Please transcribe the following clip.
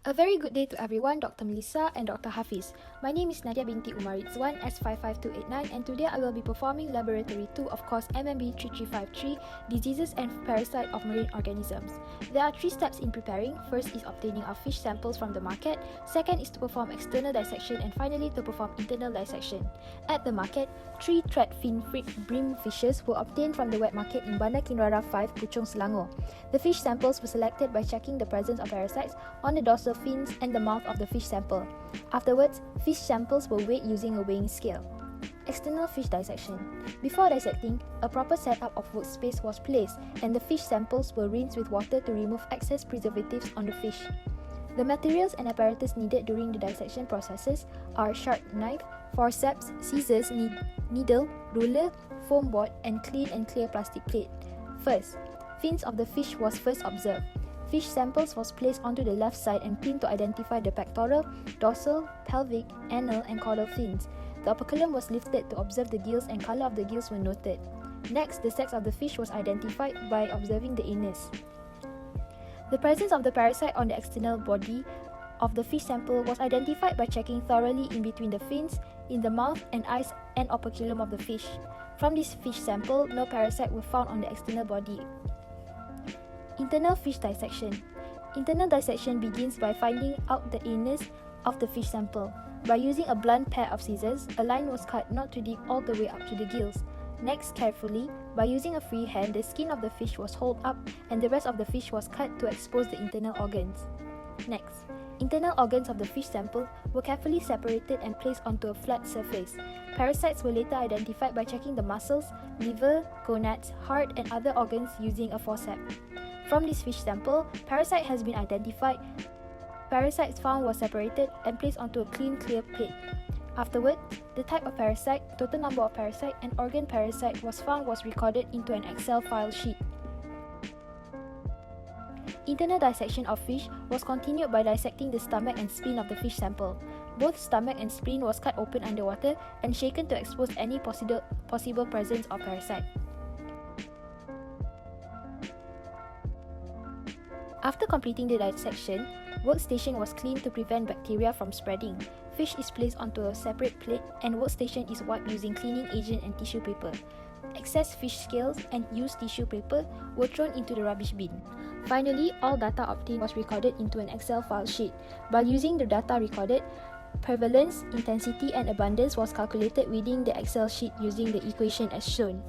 A very good day to everyone, Dr. Melissa and Dr. Hafiz. My name is Nadia binti Umar Rizwan, S55289, and today I will be performing Laboratory 2 of course MMB3353, Diseases and Parasite of Marine Organisms. There are 3 steps in preparing. First is obtaining our fish samples from the market, second is to perform external dissection, and finally to perform internal dissection. At the market, 3 threadfin bream fishes were obtained from the wet market in Bandar Kinrara 5, Puchong, Selangor. The fish samples were selected by checking the presence of parasites on the dorsal fins and the mouth of the fish sample. Afterwards, fish samples were weighed using a weighing scale. External fish dissection. Before dissecting, a proper setup of workspace was placed and the fish samples were rinsed with water to remove excess preservatives on the fish. The materials and apparatus needed during the dissection processes are sharp knife, forceps, scissors, needle, ruler, foam board, and clean and clear plastic plate. First, fins of the fish was first observed. Fish samples was placed onto the left side and cleaned to identify the pectoral, dorsal, pelvic, anal, and caudal fins. The operculum was lifted to observe the gills and color of the gills were noted. Next, the sex of the fish was identified by observing the anus. The presence of the parasite on the external body of the fish sample was identified by checking thoroughly in between the fins, in the mouth and eyes and operculum of the fish. From this fish sample, no parasite were found on the external body. Internal fish dissection. Internal dissection begins by finding out the anus of the fish sample. By using a blunt pair of scissors, a line was cut not to dig all the way up to the gills. Next, carefully, by using a free hand, the skin of the fish was hauled up and the rest of the fish was cut to expose the internal organs. Next, internal organs of the fish sample were carefully separated and placed onto a flat surface. Parasites were later identified by checking the muscles, liver, gonads, heart, and other organs using a forceps. From this fish sample, parasite has been identified. Parasites found were separated and placed onto a clean, clear plate. Afterward, the type of parasite, total number of parasite, and organ parasite was recorded into an Excel file sheet. Internal dissection of fish was continued by dissecting the stomach and spleen of the fish sample. Both stomach and spleen was cut open underwater and shaken to expose any possible presence of parasite. After completing the dissection, workstation was cleaned to prevent bacteria from spreading. Fish is placed onto a separate plate and workstation is wiped using cleaning agent and tissue paper. Excess fish scales and used tissue paper were thrown into the rubbish bin. Finally, all data obtained was recorded into an Excel file sheet. By using the data recorded, prevalence, intensity, and abundance was calculated within the Excel sheet using the equation as shown.